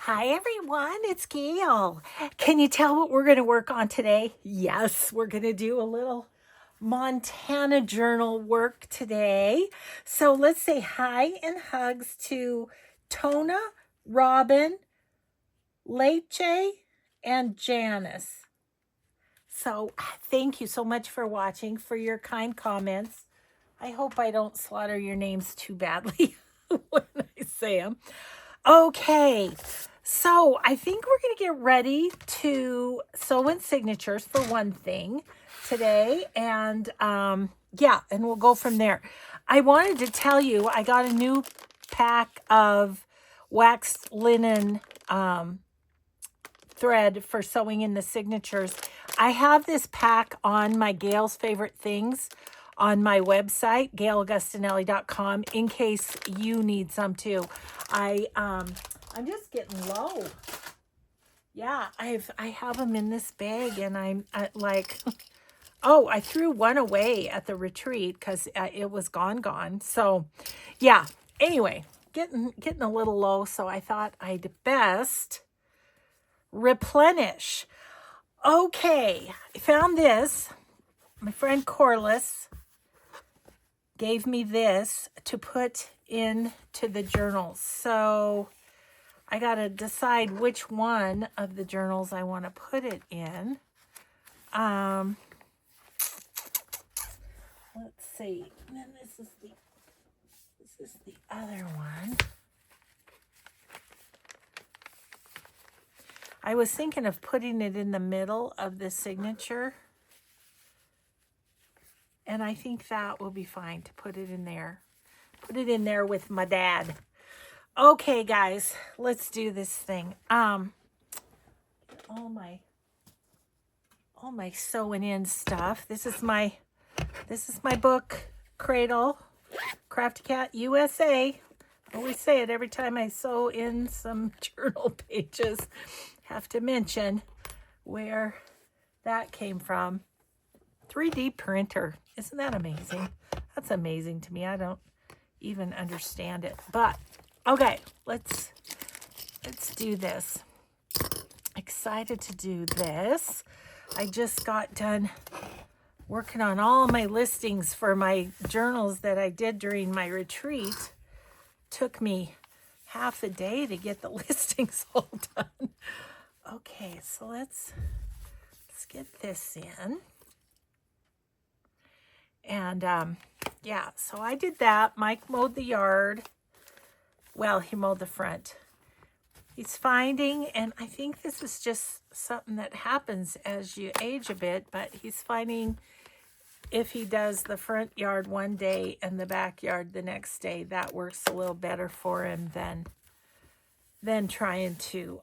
Hi everyone, it's Gail. Can you tell what we're going to work on today? Yes, we're going to do a little Montana journal work today. So let's say hi and hugs to Tona, Robin, Leche, and Janice. So thank you so much for watching, for your kind comments. I hope I don't slaughter your names too badly when I say them. Okay, so I think we're going to get ready to sew in signatures for one thing today. And yeah, and we'll go from there. I wanted to tell you, I got a new pack of waxed linen thread for sewing in the signatures. I have this pack on my Gail's Favorite Things on my website, gailagustinelli.com, in case you need some too. I'm just getting low. Yeah, I have them in this bag, and I'm like, oh, I threw one away at the retreat because it was gone. So, yeah. Anyway, getting a little low, so I thought I'd best replenish. Okay, I found this. My friend Corliss gave me this to put into the journals. So I got to decide which one of the journals I want to put it in. Let's see. And then this is the other one. I was thinking of putting it in the middle of the signature. And I think that will be fine to put it in there. Put it in there with my dad. Okay, guys, let's do this thing. All my sewing in stuff. This is my book, Cradle, Crafty Cat USA. I always say it every time I sew in some journal pages. Have to mention where that came from. 3D printer. Isn't that amazing? That's amazing to me. I don't even understand it. But okay, let's do this. Excited to do this. I just got done working on all my listings for my journals that I did during my retreat. Took me half a day to get the listings all done. Okay, so let's get this in. And yeah, so I did that. Mike mowed the yard. Well, he mowed the front. He's finding, and I think this is just something that happens as you age a bit, but he's finding if he does the front yard one day and the backyard the next day, that works a little better for him than trying to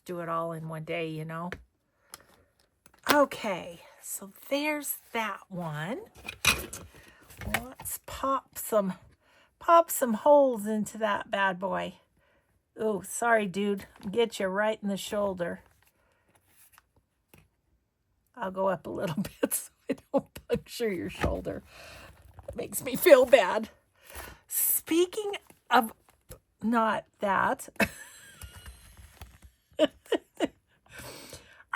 do it all in one day, you know. Okay, so there's that one. Let's pop some holes into that bad boy. Oh, sorry, dude. Get you right in the shoulder. I'll go up a little bit so I don't puncture your shoulder. That makes me feel bad. Speaking of not that,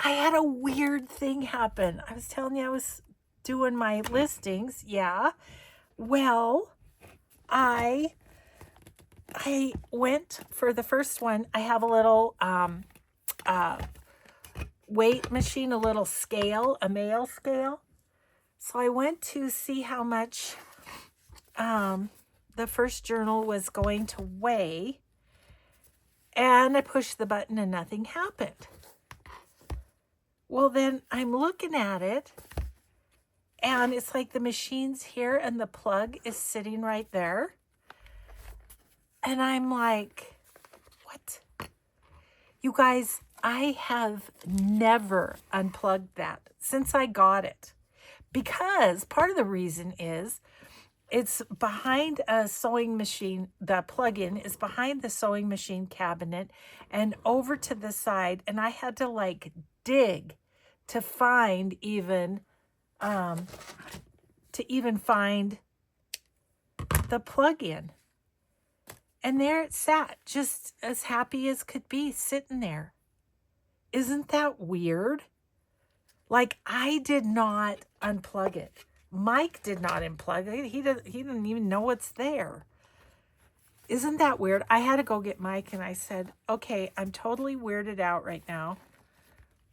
I had a weird thing happen. I was telling you I was doing my listings. Yeah. Well, I went for the first one. I have a little weight machine, a little scale, a male scale. So I went to see how much the first journal was going to weigh. And I pushed the button and nothing happened. Well, then I'm looking at it, and it's like the machine's here and the plug is sitting right there. And I'm like, what? You guys, I have never unplugged that since I got it. Because part of the reason is it's behind a sewing machine. The plug-in is behind the sewing machine cabinet and over to the side. And I had to like dig to find even find the plug-in. And there it sat, just as happy as could be, sitting there. Isn't that weird? Like, I did not unplug it. Mike did not unplug it. He didn't even know what's there. Isn't that weird? I had to go get Mike, and I said, okay, I'm totally weirded out right now,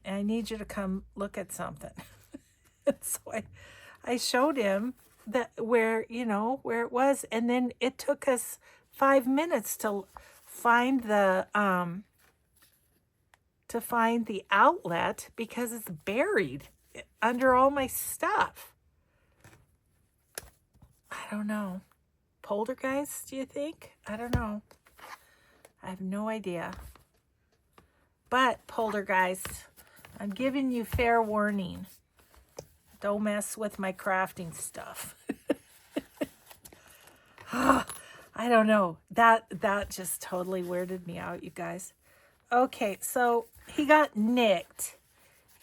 and I need you to come look at something. And so I showed him that where it was, and then it took us 5 minutes to find the outlet because it's buried under all my stuff. I don't know. Poltergeist, do you think? I don't know. I have no idea. But poltergeist, I'm giving you fair warning. Don't mess with my crafting stuff. I don't know. That just totally weirded me out, you guys. Okay, so he got nicked.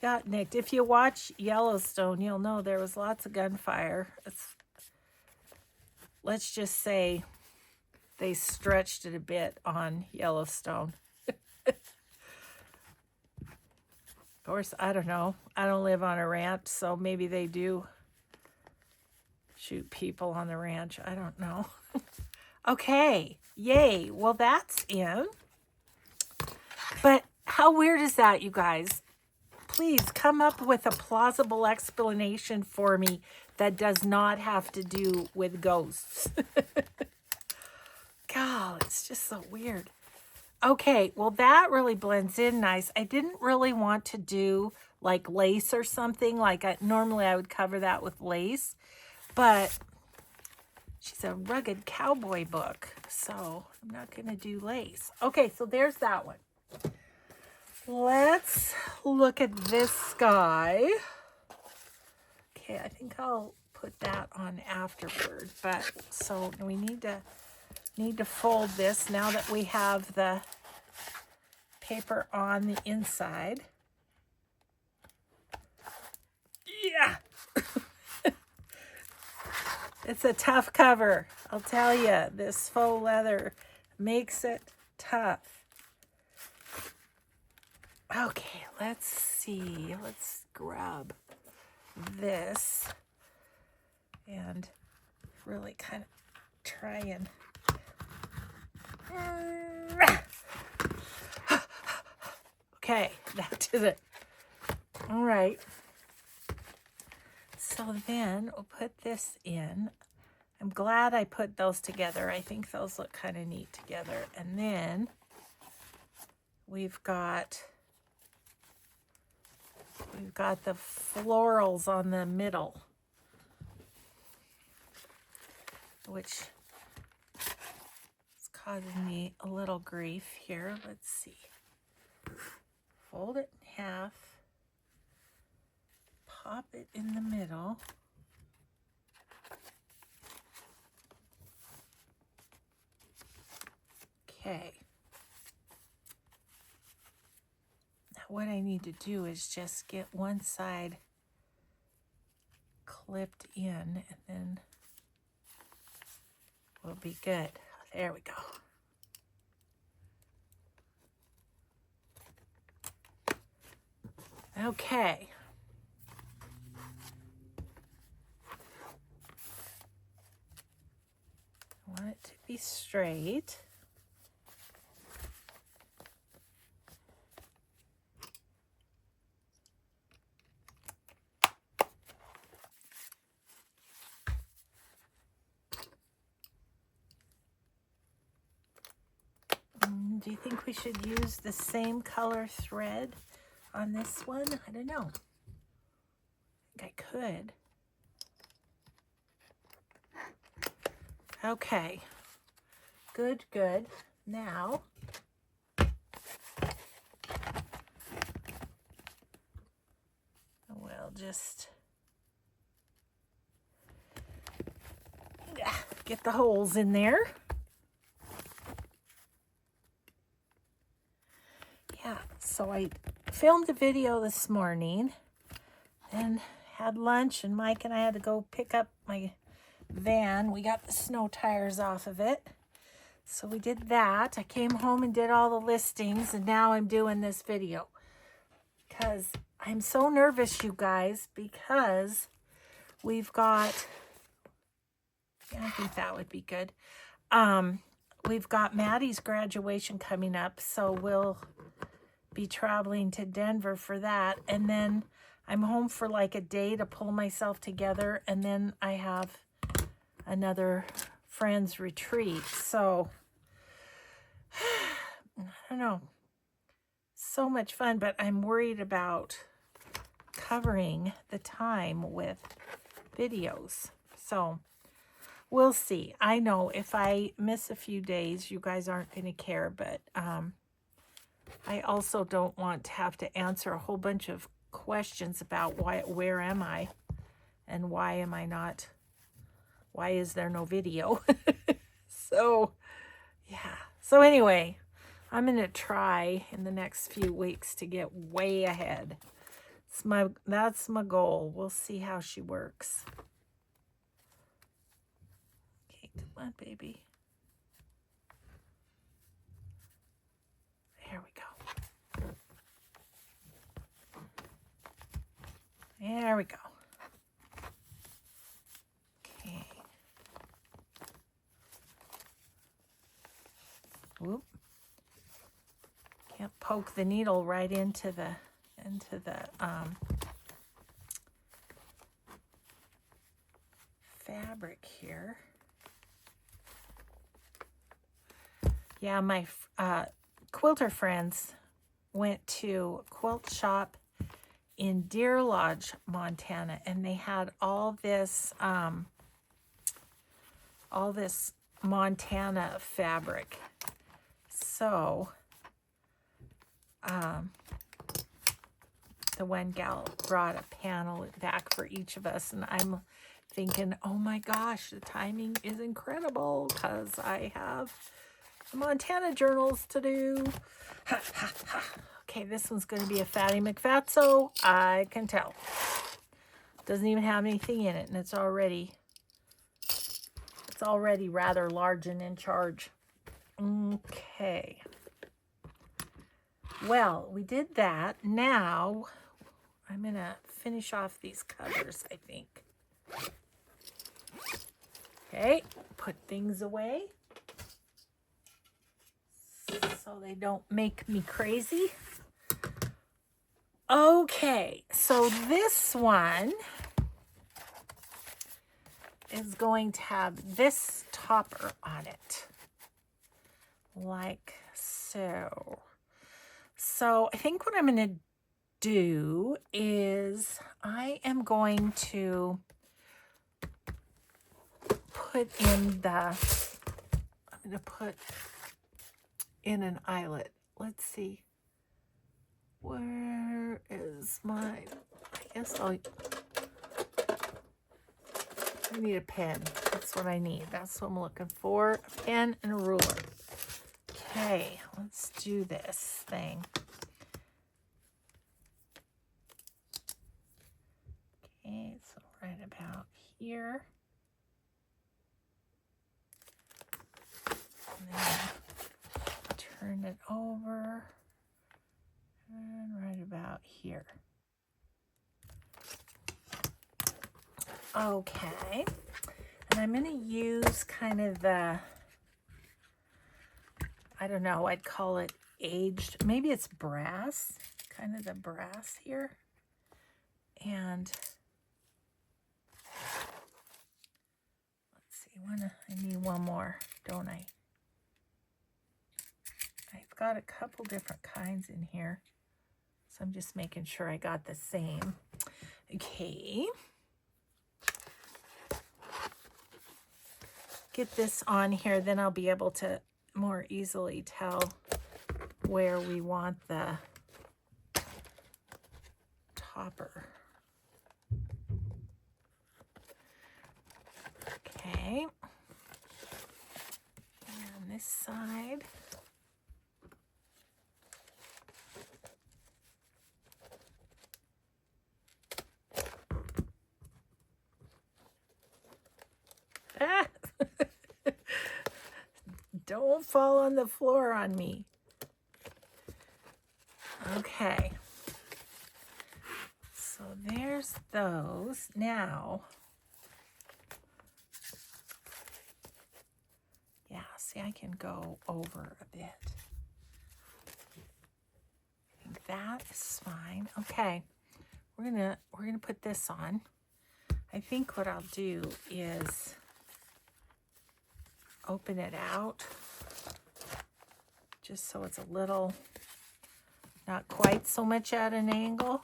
If you watch Yellowstone, you'll know there was lots of gunfire. Let's just say they stretched it a bit on Yellowstone. Of course, I don't know. I don't live on a ranch, so maybe they do shoot people on the ranch. I don't know. Okay, yay. Well, that's in. But how weird is that, you guys? Please come up with a plausible explanation for me that does not have to do with ghosts. God, it's just so weird. Okay, well, that really blends in nice. I didn't really want to do like lace or something. Normally I would cover that with lace, but she's a rugged cowboy book, so I'm not going to do lace. Okay, so there's that one. Let's look at this guy. Okay, I think I'll put that on afterward. But so we need to fold this now that we have the paper on the inside. Yeah. It's a tough cover. I'll tell you, this faux leather makes it tough. Okay, let's see. Let's grab this and really kind of try and okay, that did it. All right. So then we'll put this in. I'm glad I put those together. I think those look kind of neat together. And then we've got the florals on the middle, which is causing me a little grief here. Let's see. Fold it in half. Pop it in the middle. Okay. Now what I need to do is just get one side clipped in, and then we'll be good. There we go. Okay. I want it to be straight. Do you think we should use the same color thread on this one? I don't know. I think I could. Okay. Good, good. Now, we'll just get the holes in there. Yeah, so I filmed a video this morning and had lunch, and Mike and I had to go pick up my van. We got the snow tires off of it. So we did that. I came home and did all the listings, and now I'm doing this video because I'm so nervous, you guys, because we've got, yeah, I think that would be good. We've got Maddie's graduation coming up, so we'll be traveling to Denver for that. And then I'm home for like a day to pull myself together, and then I have another friend's retreat. So I don't know. So much fun, but I'm worried about covering the time with videos. So we'll see. I know if I miss a few days, you guys aren't going to care, but I also don't want to have to answer a whole bunch of questions about where am I and why am I not, why is there no video? So yeah. So anyway, I'm going to try in the next few weeks to get way ahead. That's my goal. We'll see how she works. Okay, come on, baby. There we go. There we go. Okay. Whoop. Can't poke the needle right into the fabric here. Yeah, my quilter friends went to a quilt shop in Deer Lodge, Montana, and they had all this Montana fabric. So the one gal brought a panel back for each of us, and I'm thinking, oh my gosh, the timing is incredible because I have the Montana journals to do. Okay, this one's going to be a Fatty McFatso. I can tell. Doesn't even have anything in it, and it's already rather large and in charge. Okay. Well, we did that. Now I'm going to finish off these covers, I think. Okay, put things away so they don't make me crazy. Okay, so this one is going to have this topper on it, like so. So I think what I'm going to do is I am going to put in an eyelet. Let's see. Where is I guess I need a pen. That's what I need. That's what I'm looking for. A pen and a ruler. Okay, let's do this thing. Okay, so right about here. And then turn it over. And right about here. Okay. And I'm going to use kind of the, I don't know, I'd call it aged, maybe it's brass, kind of the brass here. And let's see, I need one more, don't I? I've got a couple different kinds in here. So I'm just making sure I got the same. Okay. Get this on here, then I'll be able to more easily tell where we want the topper. Okay. And on this side. Don't fall on the floor on me. Okay. So there's those. Now, yeah, see, I can go over a bit. I think that is fine. Okay. We're gonna put this on. I think what I'll do is open it out just so it's a little, not quite so much at an angle.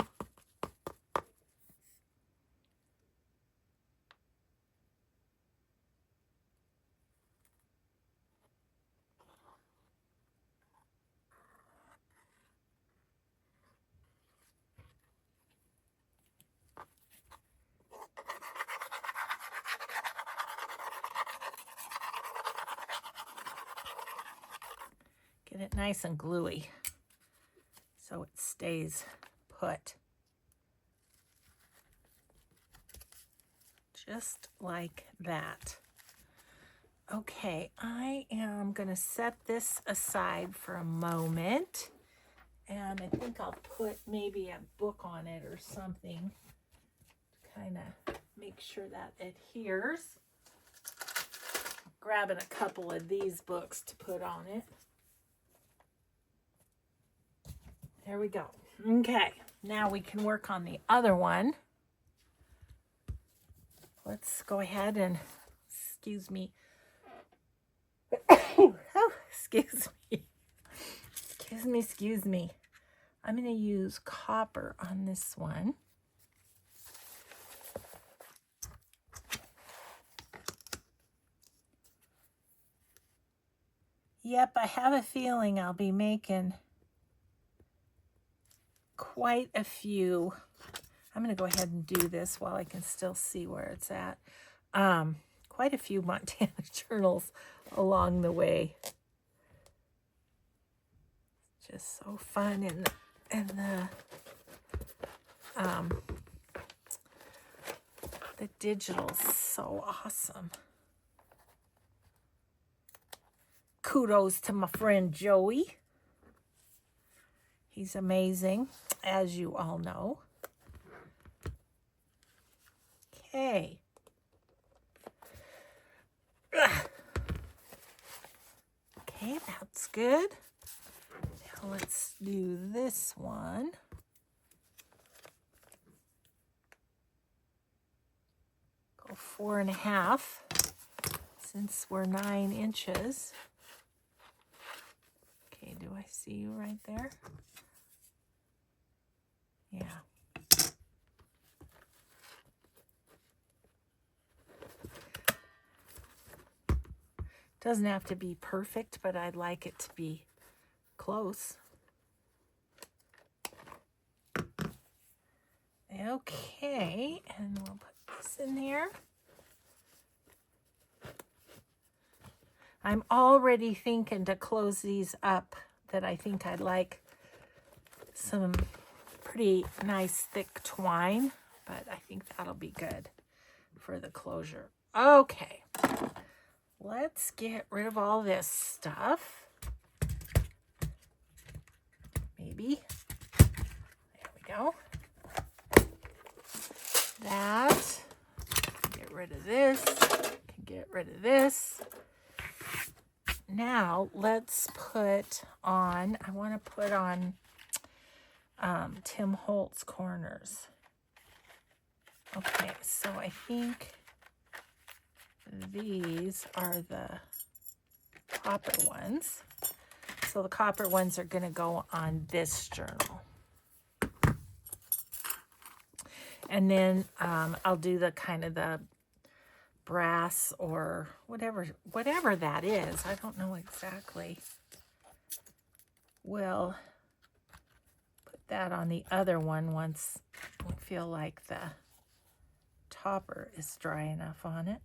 Get it nice and gluey so it stays put. Just like that. Okay, I am going to set this aside for a moment. And I think I'll put maybe a book on it or something to kind of make sure that adheres. Grabbing a couple of these books to put on it. There we go. Okay, now we can work on the other one. Let's go ahead and, excuse me. Oh, excuse me. I'm going to use copper on this one. Yep, I have a feeling I'll be making quite a few. I'm going to go ahead and do this while I can still see where it's at. Quite a few Montana journals along the way. Just so fun, and the digital's so awesome. Kudos to my friend Joey. He's amazing, as you all know. Okay. Okay, that's good. Now let's do this one. Go 4.5, since we're 9 inches. Okay, do I see you right there? Yeah. Doesn't have to be perfect, but I'd like it to be close. Okay, and we'll put this in here. I'm already thinking to close these up that I think I'd like some pretty nice thick twine, but I think that'll be good for the closure. Okay, let's get rid of all this stuff. Maybe. There we go. That. Get rid of this. Can get rid of this. Now let's put on, I want to put on Tim Holtz corners. Okay, so I think these are the copper ones. So the copper ones are going to go on this journal. And then I'll do the kind of the brass or whatever that is. I don't know exactly. We'll put that on the other one once we feel like the topper is dry enough on it.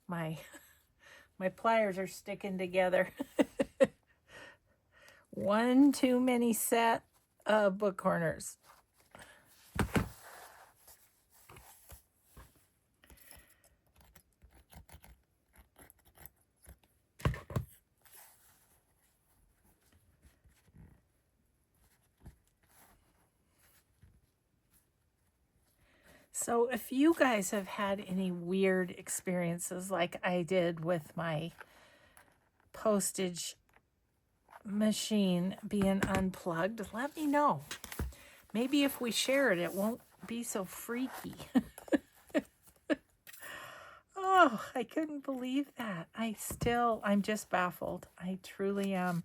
My pliers are sticking together. One too many set of book corners. So if you guys have had any weird experiences like I did with my postage machine being unplugged, let me know. Maybe if we share it, it won't be so freaky. Oh, I couldn't believe that. I'm just baffled. I truly am.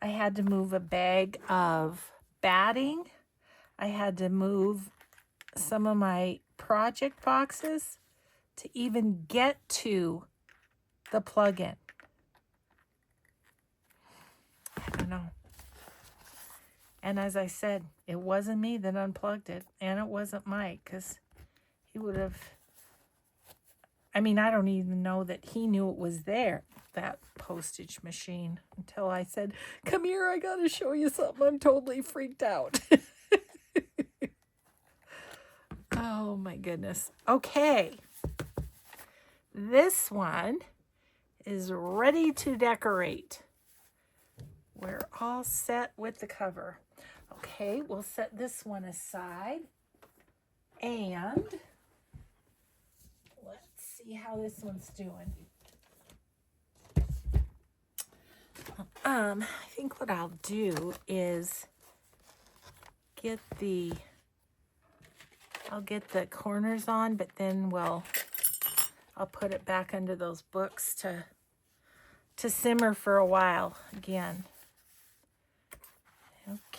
I had to move a bag of batting. I had to move some of my project boxes to even get to the plug-in. I don't know. And as I said, it wasn't me that unplugged it, and it wasn't Mike, because he would have, I mean, I don't even know that he knew it was there, that postage machine, until I said, come here, I gotta show you something. I'm totally freaked out. Oh my goodness. Okay. This one is ready to decorate. We're all set with the cover. Okay, we'll set this one aside. And let's see how this one's doing. I think what I'll do is I'll get the corners on, but then I'll put it back under those books to simmer for a while again.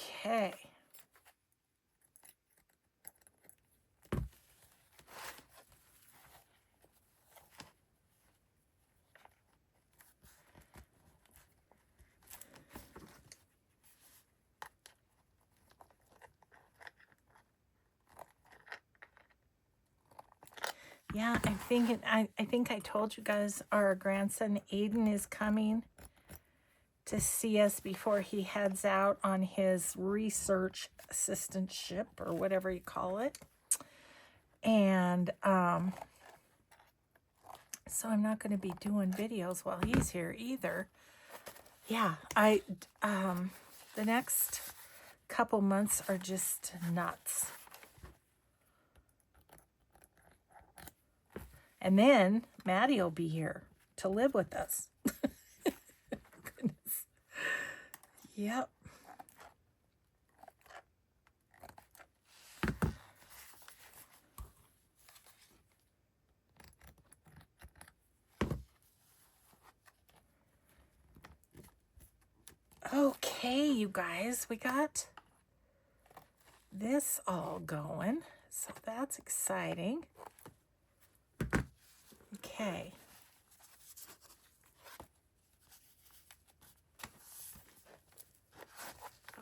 Okay. Yeah, I think I told you guys our grandson Aiden is coming to see us before he heads out on his research assistantship or whatever you call it. And so I'm not going to be doing videos while he's here either. Yeah, the next couple months are just nuts. And then Maddie will be here to live with us. Goodness. Yep. Okay, you guys, we got this all going. So that's exciting. Okay.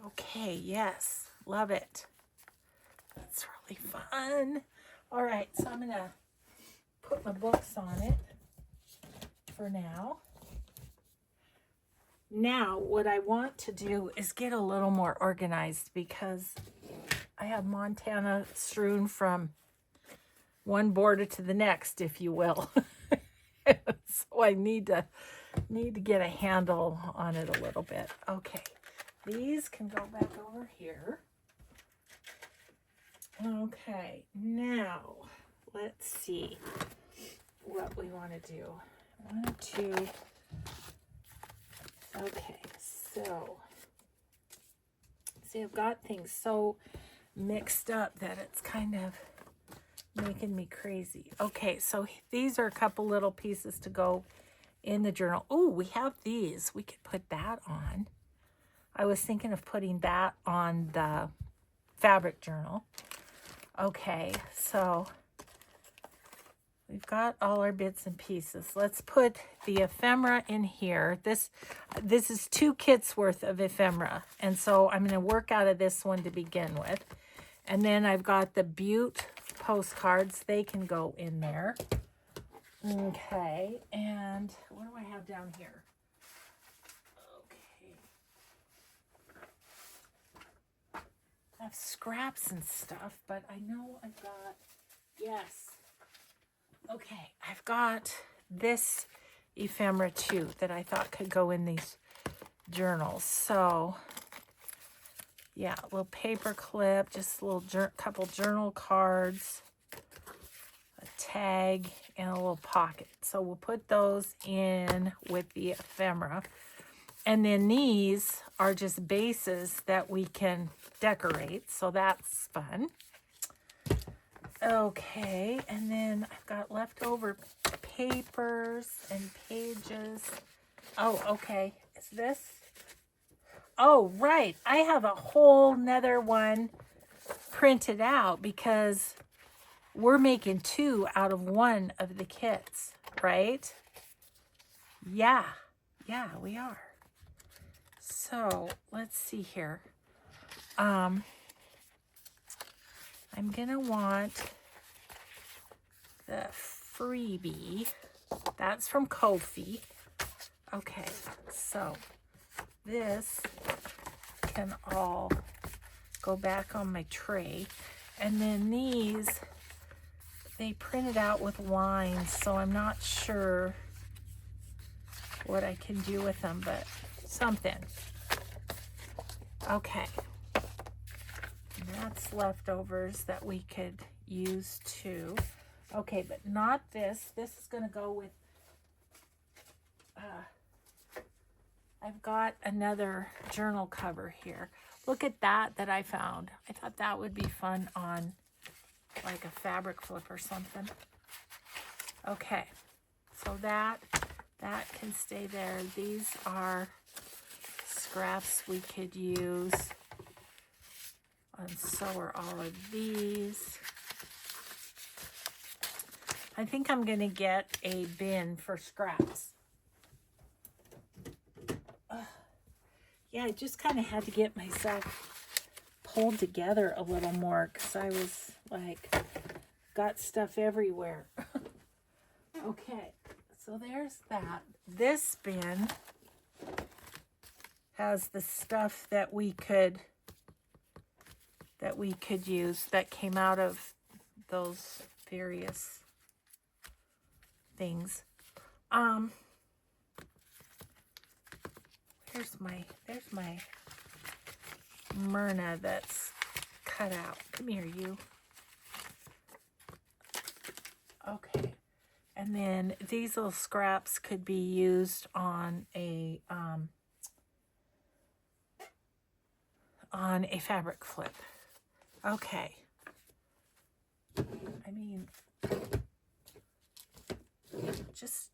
Okay, yes, love it. That's really fun. All right, so I'm gonna put my books on it for now. Now, what I want to do is get a little more organized because I have Montana strewn from one border to the next, if you will. So I need to get a handle on it a little bit. Okay, these can go back over here. Okay, now let's see what we want to do. Okay, so see, I've got things so mixed up that it's kind of making me crazy. Okay, so these are a couple little pieces to go in the journal. Oh, we have these. We could put that on. I was thinking of putting that on the fabric journal. Okay, so we've got all our bits and pieces. Let's put the ephemera in here. This is 2 kits worth of ephemera, and so I'm going to work out of this one to begin with. And then I've got the Butte postcards. They can go in there. Okay, and what do I have down here? Okay. I have scraps and stuff, but I know I've got, yes. Okay, I've got this ephemera too that I thought could go in these journals. So Yeah, a little paper clip, just a little couple journal cards, a tag, and a little pocket. So we'll put those in with the ephemera. And then these are just bases that we can decorate. So that's fun. Okay, and then I've got leftover papers and pages. Oh, okay. Is this? Oh, right. I have a whole nother one printed out because we're making 2 out of 1 of the kits, right? Yeah. Yeah, we are. So let's see here. I'm gonna want the freebie. That's from Ko-fi. Okay, so this can all go back on my tray. And then these, they printed out with lines, so I'm not sure what I can do with them, but something. Okay. And that's leftovers that we could use too. Okay, but not this. This is going to go with, I've got another journal cover here. Look at that I found. I thought that would be fun on like a fabric flip or something. Okay, so that can stay there. These are scraps we could use. And so are all of these. I think I'm going to get a bin for scraps. Yeah, I just kind of had to get myself pulled together a little more because I was like, got stuff everywhere. Okay, so there's that. This bin has the stuff that we could use that came out of those various things. There's my Myrna that's cut out. Come here, you. Okay. And then these little scraps could be used on a fabric flip. Okay. I mean, just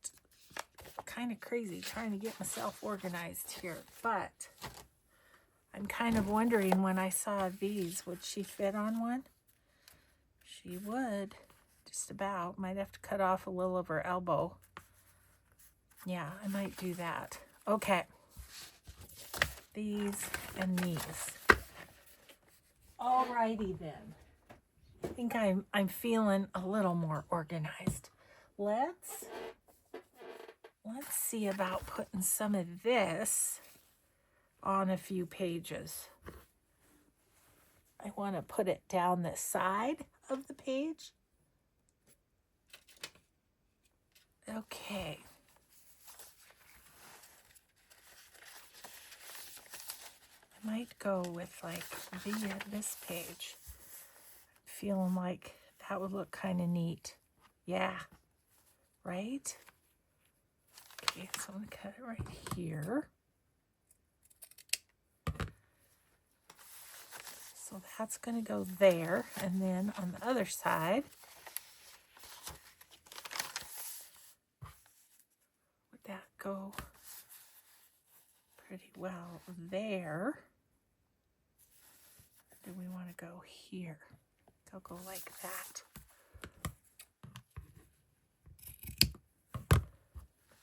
kind of crazy trying to get myself organized here, but I'm kind of wondering, when I saw these, would she fit on one? She would, just about. Might have to cut off a little of her elbow. Yeah, I might do that. Okay. These and these. Alrighty then. I think I'm feeling a little more organized. Let's see about putting some of this on a few pages. I want to put it down the side of the page. Okay. I might go with like this page. Feeling like that would look kind of neat. Yeah. Right? Okay, so I'm going to cut it right here. So that's going to go there. And then on the other side, would that go pretty well there? Or do we want to go here? I'll go like that.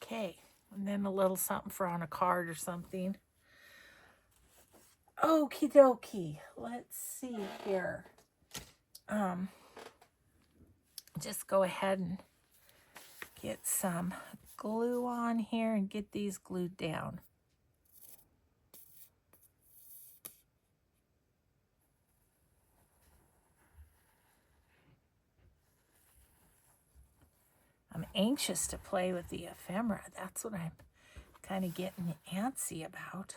Okay, and then a little something for on a card or something. Okie dokie. Let's see here. Just go ahead and get some glue on here and get these glued down. I'm anxious to play with the ephemera. That's what I'm kind of getting antsy about.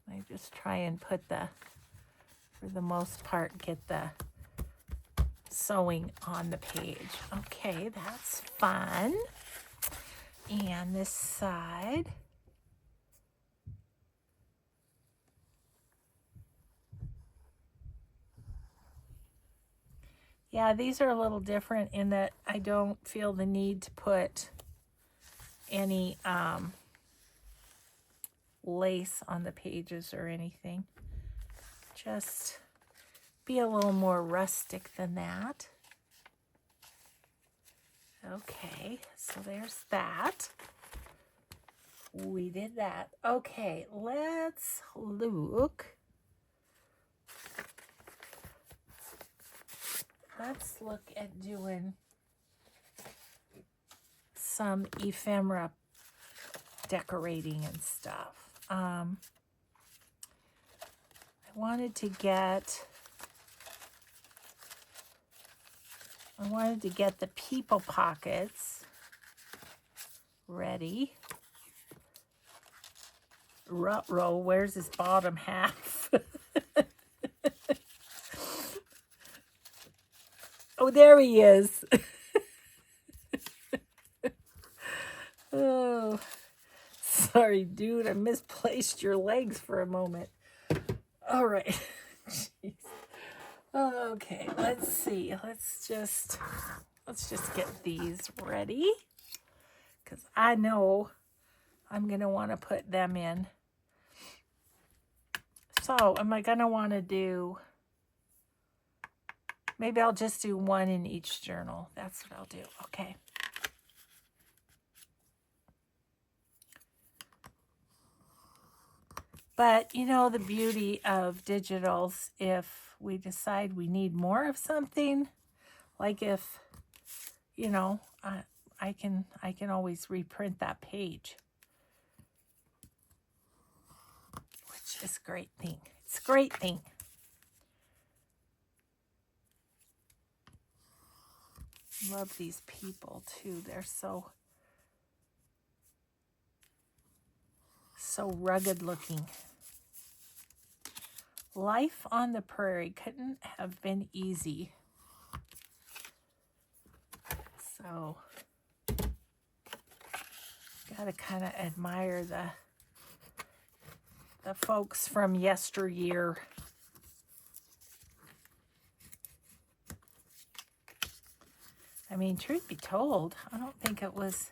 I just try and put for the most part, get the sewing on the page. Okay, that's fun. And this side. Yeah, these are a little different in that I don't feel the need to put any lace on the pages or anything. Just be a little more rustic than that. Okay, so there's that. We did that. Okay, let's look. Let's look at doing some ephemera decorating and stuff. I wanted to get the people pockets ready. Ruh-roh, where's his bottom half? Oh, there he is. Oh, sorry, dude. I misplaced your legs for a moment. All right. Jeez. Okay, let's see. Let's just get these ready, because I know I'm going to want to put them in. So, am I going to want to do... Maybe I'll just do one in each journal. That's what I'll do. Okay. But, you know, the beauty of digitals, if we decide we need more of something, like if, you know, I can always reprint that page, which is a great thing. It's a great thing. Love these people too. They're so rugged looking. Life on the prairie couldn't have been easy. So gotta kind of admire the folks from yesteryear. I mean, truth be told, I don't think it was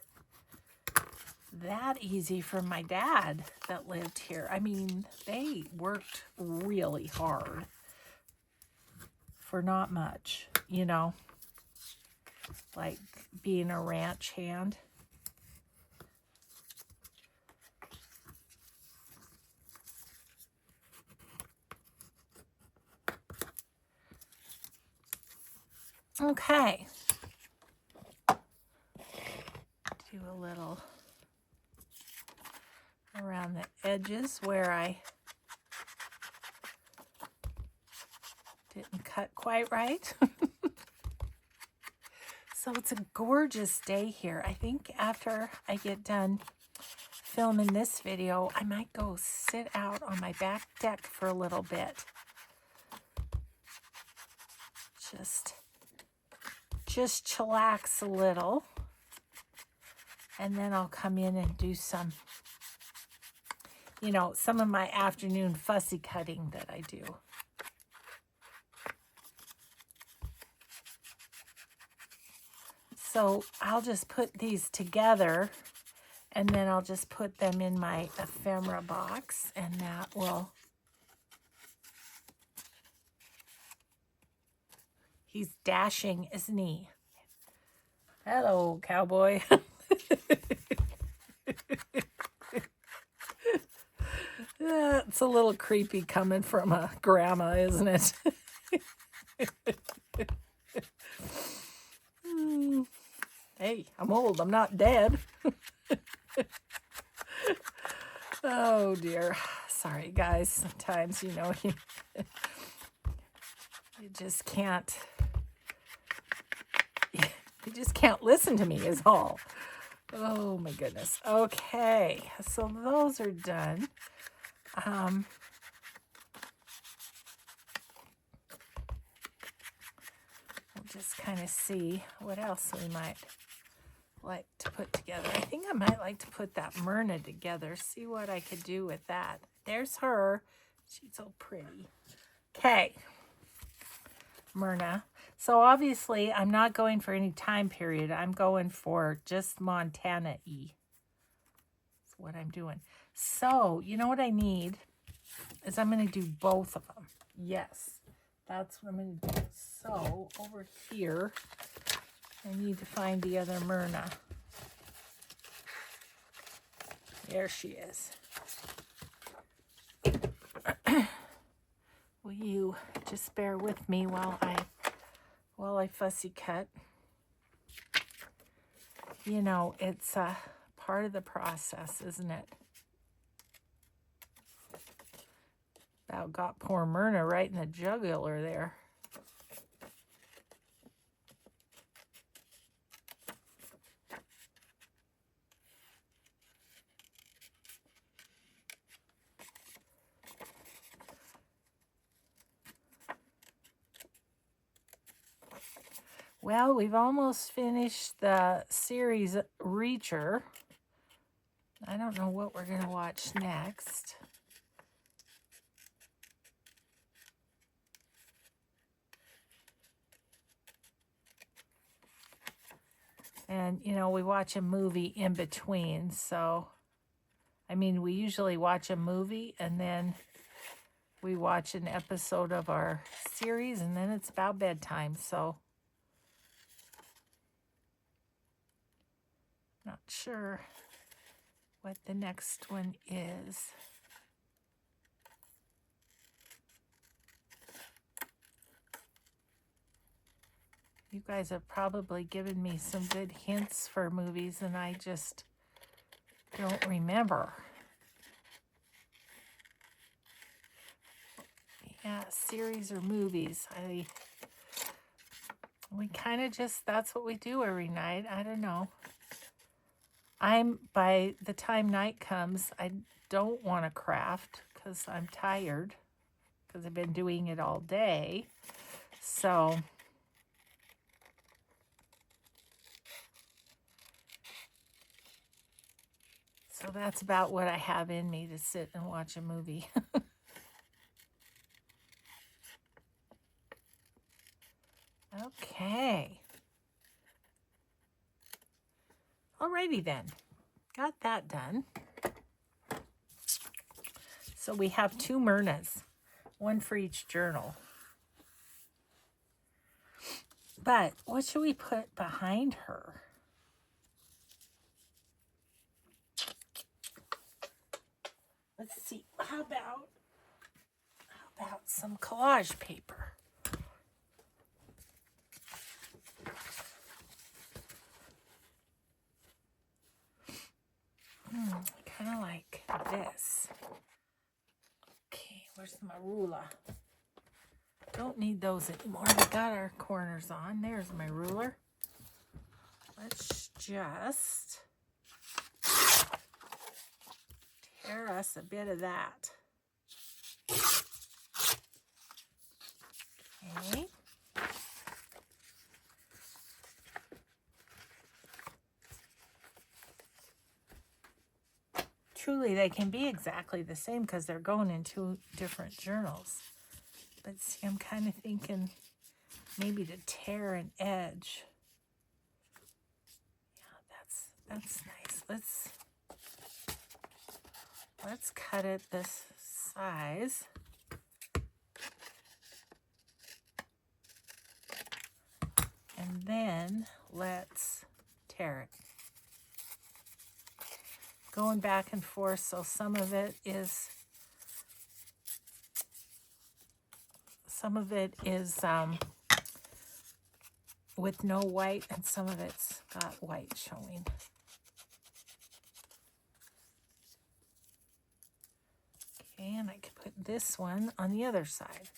that easy for my dad that lived here. I mean, they worked really hard for not much, you know, like being a ranch hand. Okay. Do a little around the edges where I didn't cut quite right. So it's a gorgeous day here. I think after I get done filming this video, I might go sit out on my back deck for a little bit. Just chillax a little. And then I'll come in and do some, you know, some of my afternoon fussy cutting that I do. So I'll just put these together, and then I'll just put them in my ephemera box, and that will... He's dashing, isn't he? Hello, cowboy. It's a little creepy coming from a grandma, isn't it? Hey, I'm old. I'm not dead. Oh, dear. Sorry, guys. Sometimes, you know, you just can't... You just can't listen to me is all. Oh, my goodness. Okay, so those are done. just kind of see what else we might like to put together. I think I might like to put that Myrna together, see what I could do with that. There's her. She's so pretty. Okay, Myrna. So obviously I'm not going for any time period. I'm going for just Montana-y. That's what I'm doing. So you know what I need is I'm going to do both of them. Yes, that's what I'm going to do. So over here, I need to find the other Myrna. There she is. Will you just bear with me while I fussy cut? You know, it's part of the process, isn't it? About got poor Myrna right in the jugular there. Well, we've almost finished the series Reacher. I don't know what we're going to watch next. And, you know, we watch a movie in between. So, I mean, we usually watch a movie and then we watch an episode of our series and then it's about bedtime. So, not sure what the next one is. You guys have probably given me some good hints for movies and I just don't remember. Yeah, series or movies. We kind of just, that's what we do every night. I don't know. By the time night comes, I don't want to craft because I'm tired because I've been doing it all day. So that's about what I have in me to sit and watch a movie. Okay. Alrighty then. Got that done. So we have 2 Myrnas, one for each journal. But what should we put behind her? Let's see. How about some collage paper? Kind of like this. Okay, where's my ruler? Don't need those anymore. We got our corners on. There's my ruler. Let's just tear us a bit of that. Okay. Truly, they can be exactly the same because they're going in 2 different journals. But see, I'm kind of thinking maybe to tear an edge. Yeah, that's nice. Let's cut it this size. And then let's tear it. Going back and forth, so some of it is with no white and some of it's got white showing. Okay, and I could put this one on the other side.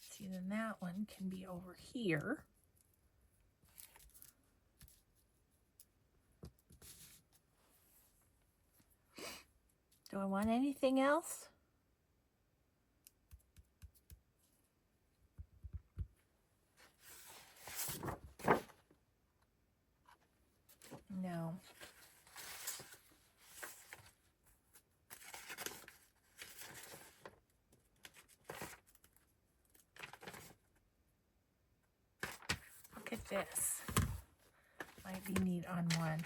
See, then that one can be over here. Do I want anything else? No. Look at this. Might be neat on one.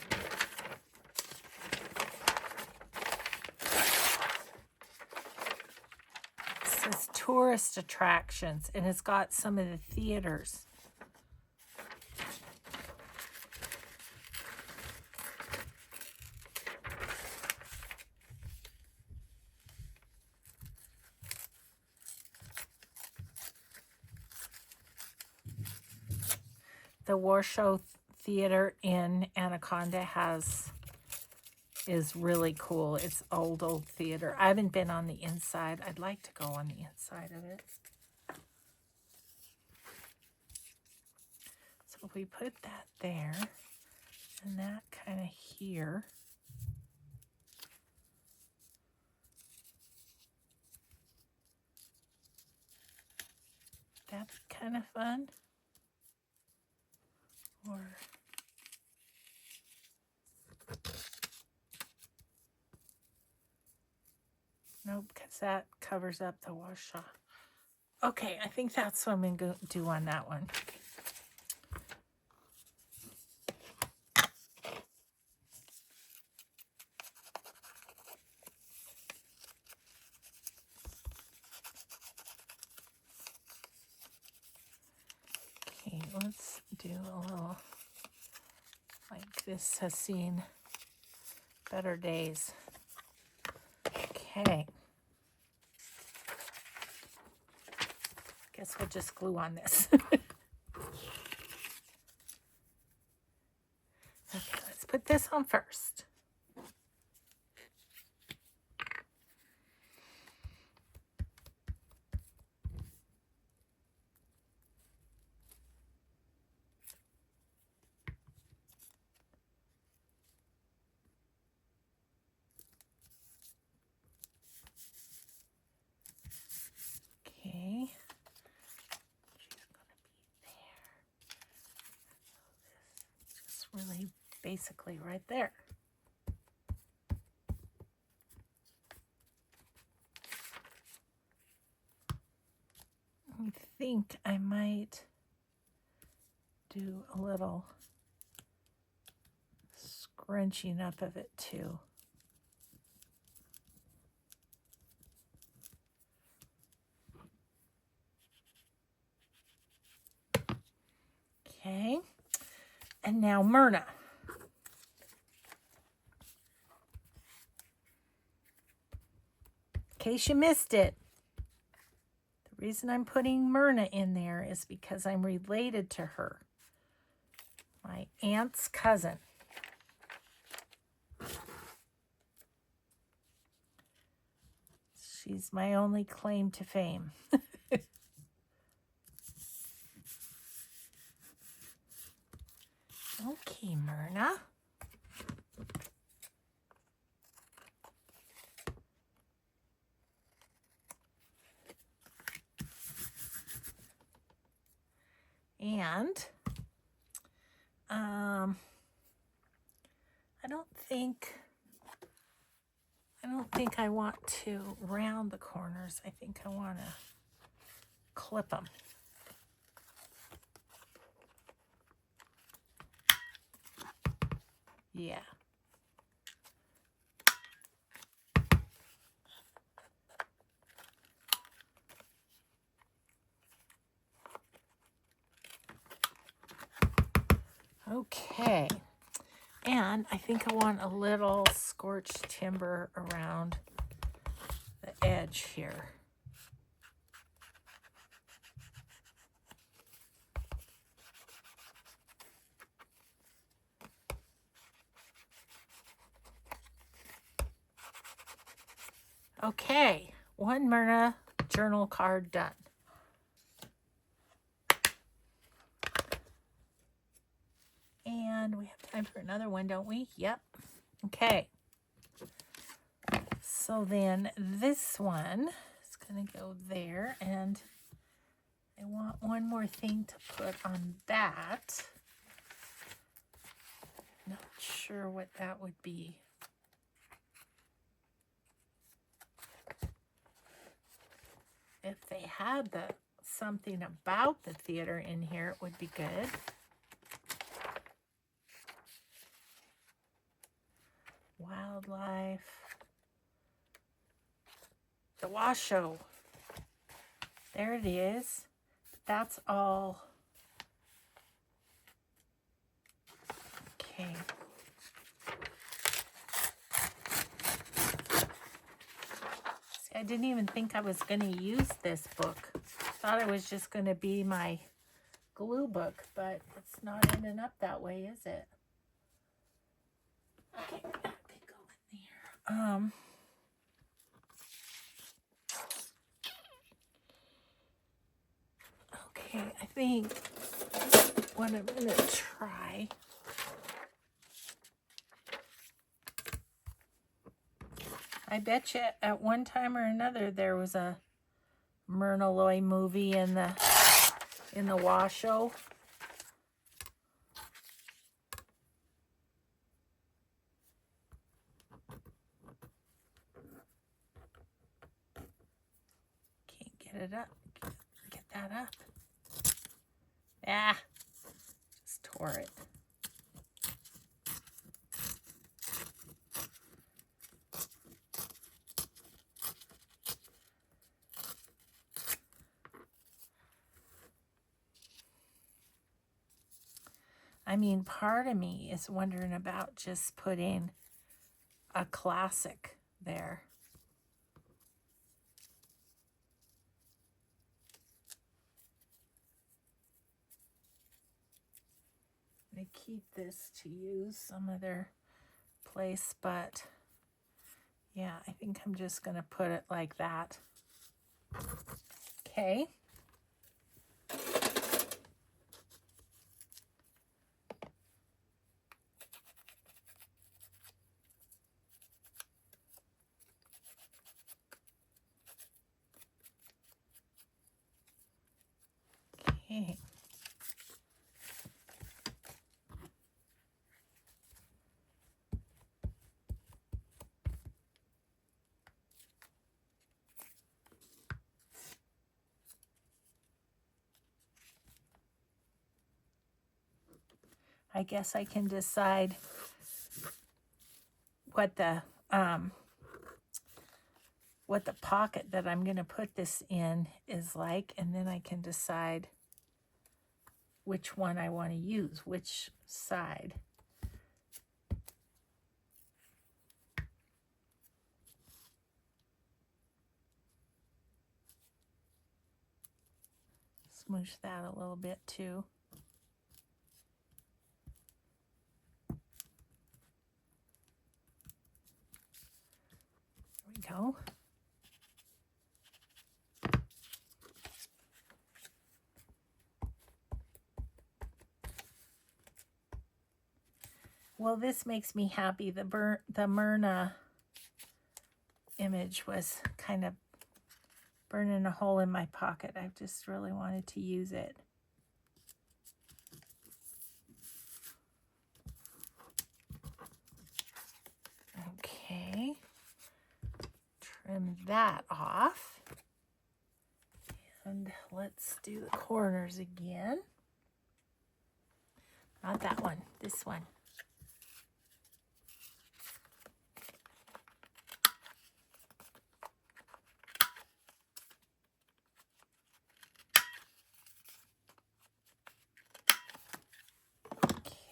It says tourist attractions, and it's got some of the theaters. The Warsaw Theater in Anaconda is really cool. It's old theater. I haven't been on the inside. I'd like to go on the inside of it. So we put that there and that kind of here. That's kind of fun. Or nope, because that covers up the Warsaw. Okay, I think that's what I'm going to do on that one. Okay, let's do a little, like this has seen better days. Okay. Guess we'll just glue on this. Okay, let's put this on first. Okay. Just really basically right there. I think I might do a little scrunching up of it too. Okay, and now Myrna. In case you missed it, the reason I'm putting Myrna in there is because I'm related to her. My aunt's cousin. She's my only claim to fame. Okay, Myrna. And I don't think I want to round the corners. I think I want to clip them. Yeah. Okay. And I think I want a little scorched timber around the edge here. Okay, one Myrna journal card done. And we have time for another one, don't we? Yep. Okay. So then this one is going to go there, and I want one more thing to put on that. Not sure what that would be. If they had something about the theater in here, it would be good. Wildlife. The Washoe. There it is. That's all. Okay. See, I didn't even think I was going to use this book. Thought it was just going to be my glue book, but it's not ending up that way, is it? Okay, that could go in there. Okay, I think what I'm going to try. I bet you at one time or another there was a Myrna Loy movie in the Washoe. Can't get it up. Get that up. Ah, just tore it. I mean, part of me is wondering about just putting a classic there. I keep this to use some other place, but yeah, I think I'm just going to put it like that. Okay. Okay. I guess I can decide what the pocket that I'm going to put this in is like, and then I can decide which one I want to use, which side. Smoosh that a little bit too. There we go. Well, this makes me happy. The Myrna image was kind of burning a hole in my pocket. I just really wanted to use it. Okay. Trim that off. And let's do the corners again. Not that one, this one.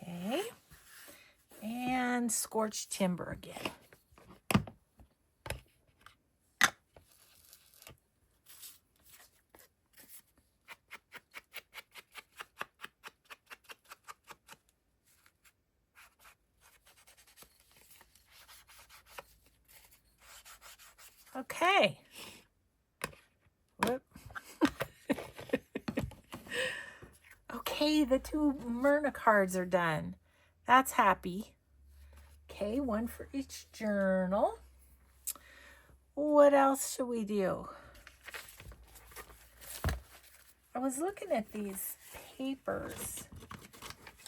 Okay. And scorched timber again. Okay. Whoop. Okay, the two Myrna cards are done. That's happy. Okay, one for each journal. What else should we do? I was looking at these papers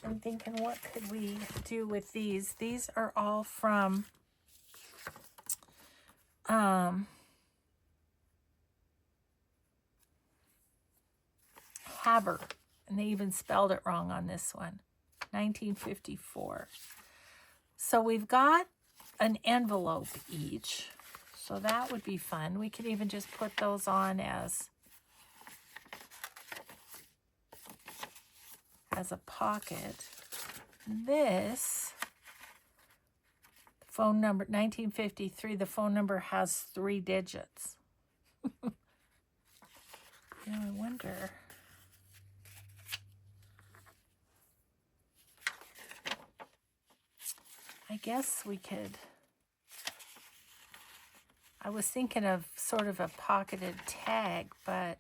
and thinking, what could we do with these? These are all from Haber, and they even spelled it wrong on this one, 1954. So we've got an envelope each, so that would be fun. We could even just put those on as a pocket. This phone number, 1953, the phone number has 3 digits. Now I wonder. I guess we could, I was thinking of sort of a pocketed tag, but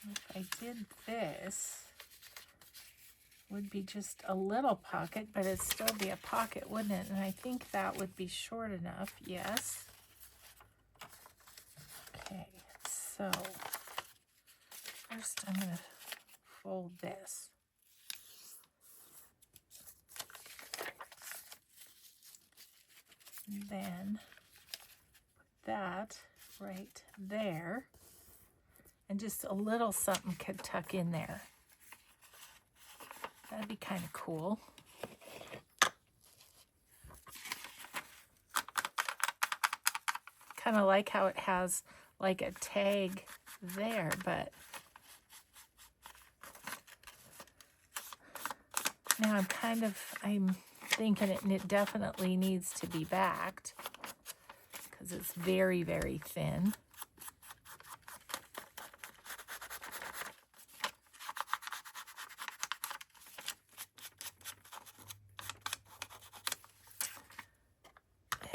if I did this, would be just a little pocket, but it'd still be a pocket, wouldn't it? And I think that would be short enough, yes. Okay, so first I'm going to fold this. And then put that right there. And just a little something could tuck in there. That'd be kind of cool. Kind of like how it has like a tag there, but now I'm thinking it definitely needs to be backed because it's very, very thin.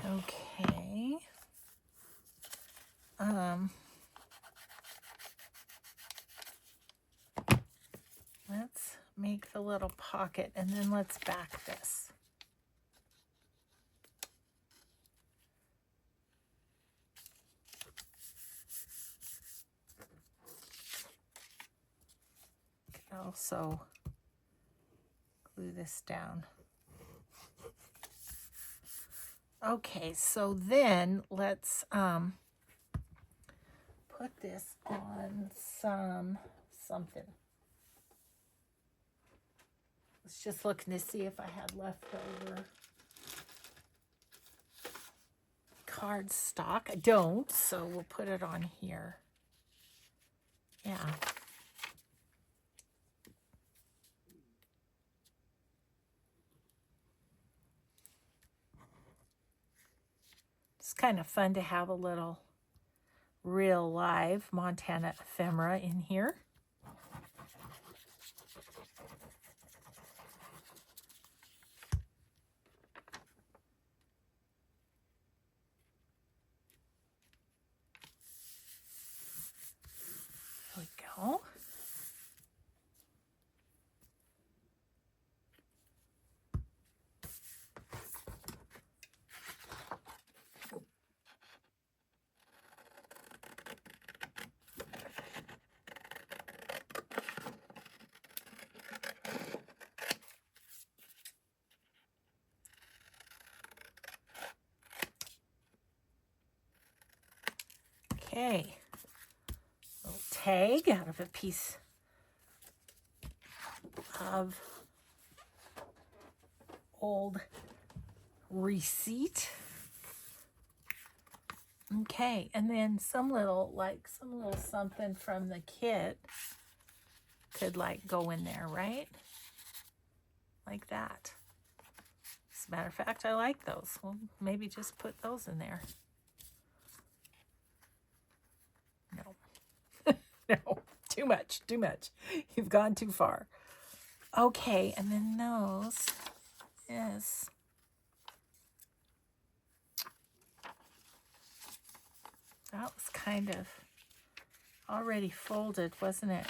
Okay. Let's make the little pocket and then let's back this. Can also glue this down. Okay, so then let's put this on something. I was just looking to see if I had leftover cardstock. I don't, so we'll put it on here. Yeah. It's kind of fun to have a little real live Montana ephemera in here. There we go. Okay, little tag out of a piece of old receipt. Okay, and then some little something from the kit could like go in there, right? Like that. As a matter of fact, I like those. Well, maybe just put those in there. No. No, too much. You've gone too far. Okay, and then those is that was kind of already folded, wasn't it?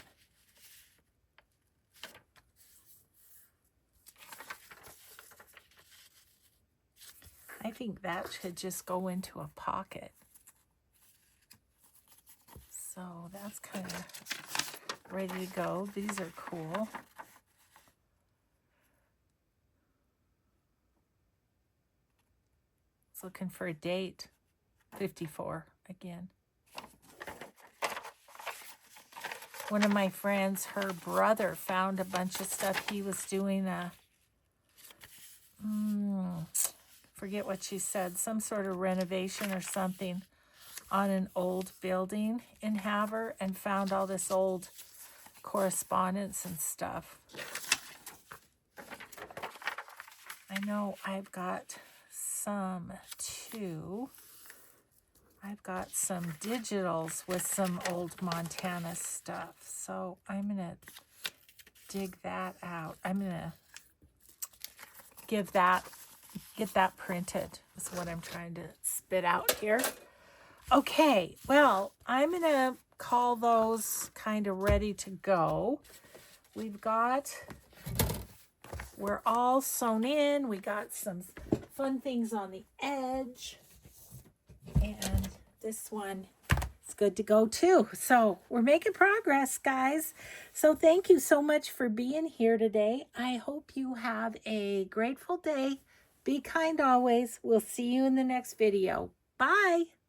think that should just go into a pocket. So that's kind of ready to go. These are cool. It's looking for a date. 54 again. One of my friends, her brother found a bunch of stuff. He was doing a, forget what she said, some sort of renovation or something on an old building in Havre, and found all this old correspondence and stuff. I know I've got some too. I've got some digitals with some old Montana stuff. So I'm going to dig that out. I'm going to get that printed is what I'm trying to spit out here. Okay, well, I'm going to call those kind of ready to go. We're all sewn in. We got some fun things on the edge. And this one is good to go too. So we're making progress, guys. So thank you so much for being here today. I hope you have a grateful day. Be kind always. We'll see you in the next video. Bye.